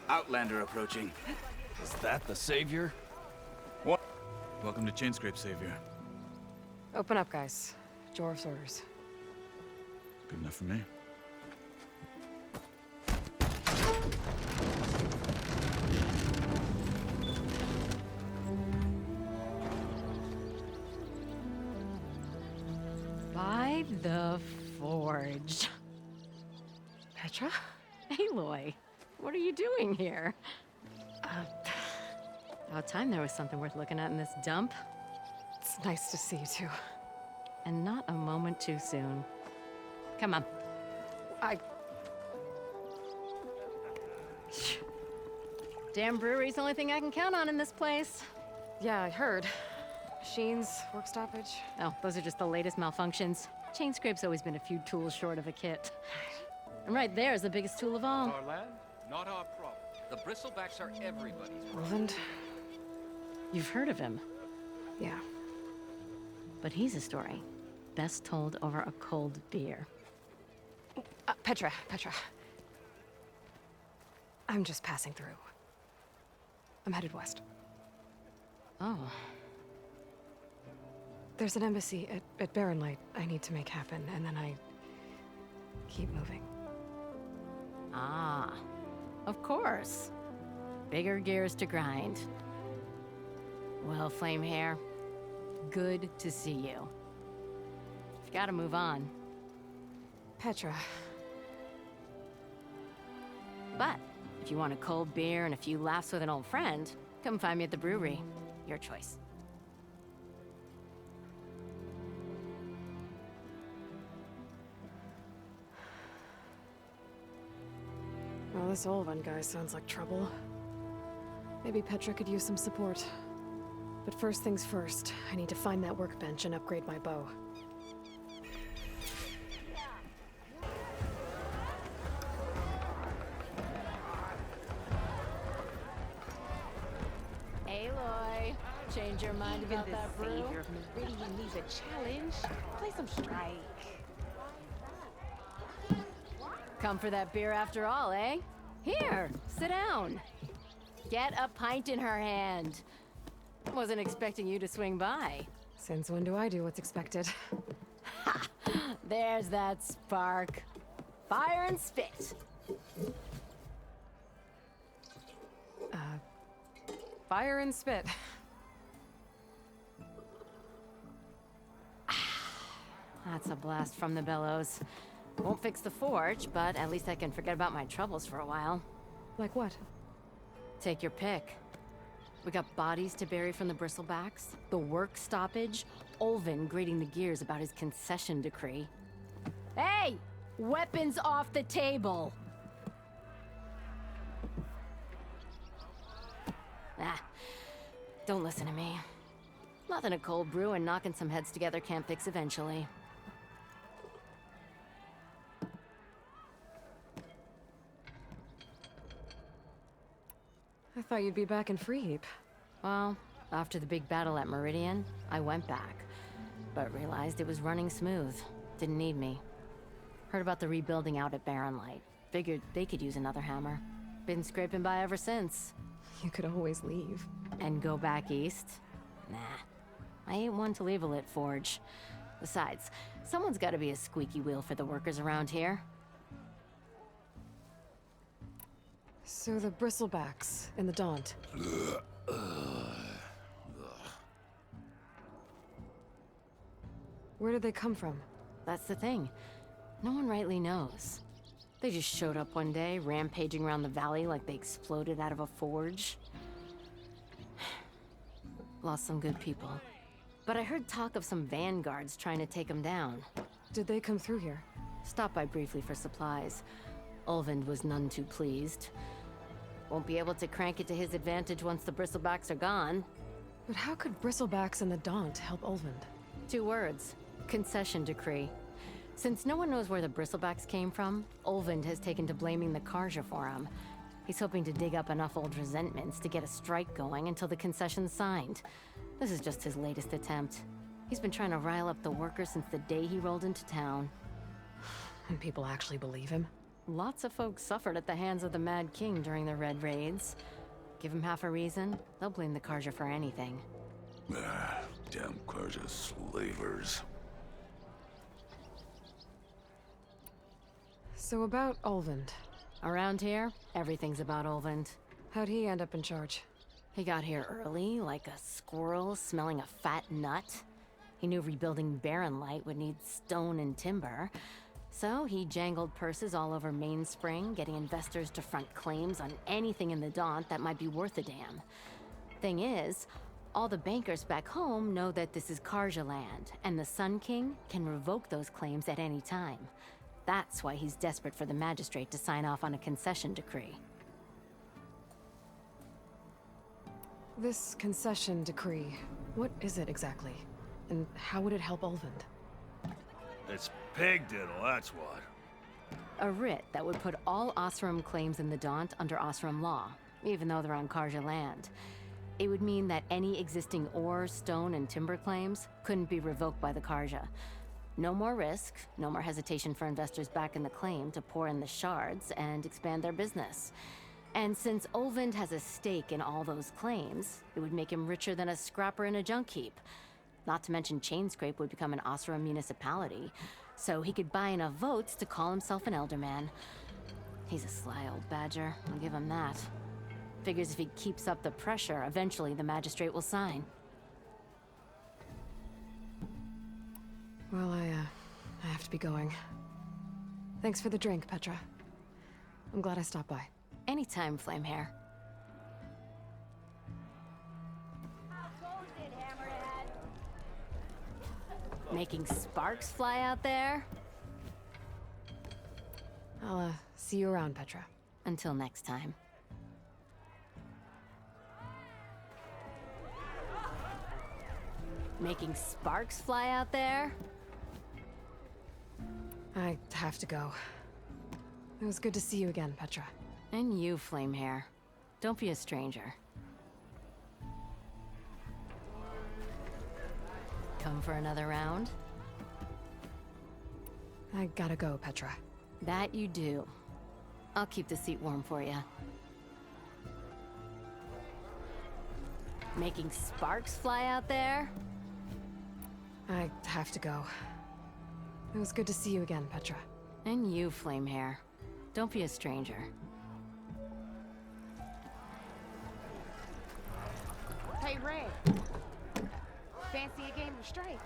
Outlander approaching. Is that the savior? What? Welcome to Chainscrape, Savior. Open up, guys. Jorv's orders. Good enough for me. By the Forge. Petra? Aloy, what are you doing here? About time there was something worth looking at in this dump. It's nice to see you too. And not a moment too soon. Come on. Damn brewery's the only thing I can count on in this place. Yeah, I heard. Machines, work stoppage. Oh, those are just the latest malfunctions. Chainscrape's always been a few tools short of a kit. And right there is the biggest tool of all. Our land, not our problem. The bristlebacks are everybody's problem. Roland? You've heard of him. Yeah. But he's a story best told over a cold beer. Petra. I'm just passing through. I'm headed west. Oh. There's an embassy at Barren Light I need to make happen, and then I keep moving. Ah, of course. Bigger gears to grind. Well, Flamehair, good to see you. You've got to move on. Petra. But if you want a cold beer and a few laughs with an old friend, come find me at the brewery. Your choice. Well, this Olven guy sounds like trouble. Maybe Petra could use some support. But first things first, I need to find that workbench and upgrade my bow. Aloy, change your mind about that brew? Savior of Meridian needs a challenge. Play some strike. Come for that beer after all, eh? Here, sit down. Get a pint in her hand. Wasn't expecting you to swing by. Since when do I do what's expected? Ha! There's that spark. Fire and spit. Fire and spit. That's a blast from the bellows. Won't fix the forge, but at least I can forget about my troubles for a while. Like what? Take your pick. We got bodies to bury from the bristlebacks, the work stoppage, Olven grating the gears about his concession decree. Hey! Weapons off the table! Ah, don't listen to me. Nothing a cold brew and knocking some heads together can't fix eventually. I thought you'd be back in Freeheap. Well, after the big battle at Meridian, I went back. But realized it was running smooth. Didn't need me. Heard about the rebuilding out at Barren Light. Figured they could use another hammer. Been scraping by ever since. You could always leave. And go back east? Nah. I ain't one to leave a lit forge. Besides, someone's gotta be a squeaky wheel for the workers around here. So the bristlebacks and the Daunt. Where did they come from? That's the thing. No one rightly knows. They just showed up one day, rampaging around the valley like they exploded out of a forge. Lost some good people. But I heard talk of some vanguards trying to take them down. Did they come through here? Stopped by briefly for supplies. Olvind was none too pleased. Won't be able to crank it to his advantage once the bristlebacks are gone. But how could bristlebacks and the Daunt help Olvind? 2 words. Concession decree. Since no one knows where the bristlebacks came from, Olvind has taken to blaming the Karja for him. He's hoping to dig up enough old resentments to get a strike going until the concession's signed. This is just his latest attempt. He's been trying to rile up the workers since the day he rolled into town. And people actually believe him? Lots of folks suffered at the hands of the Mad King during the Red Raids. Give them half a reason, they'll blame the Karja for anything. Ah, damn Karja slavers. So about Olvend. Around here, everything's about Olvend. How'd he end up in charge? He got here early, like a squirrel smelling a fat nut. He knew rebuilding Barren Light would need stone and timber. So he jangled purses all over Mainspring, getting investors to front claims on anything in the Daunt that might be worth a damn. Thing is, all the bankers back home know that this is Karja land, and the Sun King can revoke those claims at any time. That's why he's desperate for the magistrate to sign off on a concession decree. This concession decree, what is it exactly? And how would it help Olvend? It's pig diddle, that's what. A writ that would put all Osram claims in the Daunt under Osram law, even though they're on Karja land. It would mean that any existing ore, stone, and timber claims couldn't be revoked by the Karja. No more risk, no more hesitation for investors back in the claim to pour in the shards and expand their business. And since Olvend has a stake in all those claims, it would make him richer than a scrapper in a junk heap. Not to mention Chainscrape would become an Osram municipality, so he could buy enough votes to call himself an Elderman. He's a sly old badger, I'll give him that. Figures if he keeps up the pressure, eventually the magistrate will sign. Well, I have to be going. Thanks for the drink, Petra. I'm glad I stopped by. Anytime, Flamehair. Making sparks fly out there? I'll, see you around, Petra. Until next time. Making sparks fly out there? I have to go. It was good to see you again, Petra. And you, Flamehair. Don't be a stranger. Come for another round? I gotta go, Petra. That you do. I'll keep the seat warm for you. Making sparks fly out there? I have to go. It was good to see you again, Petra. And you, Flamehair. Don't be a stranger. Hey, Red. Fancy a game of strike?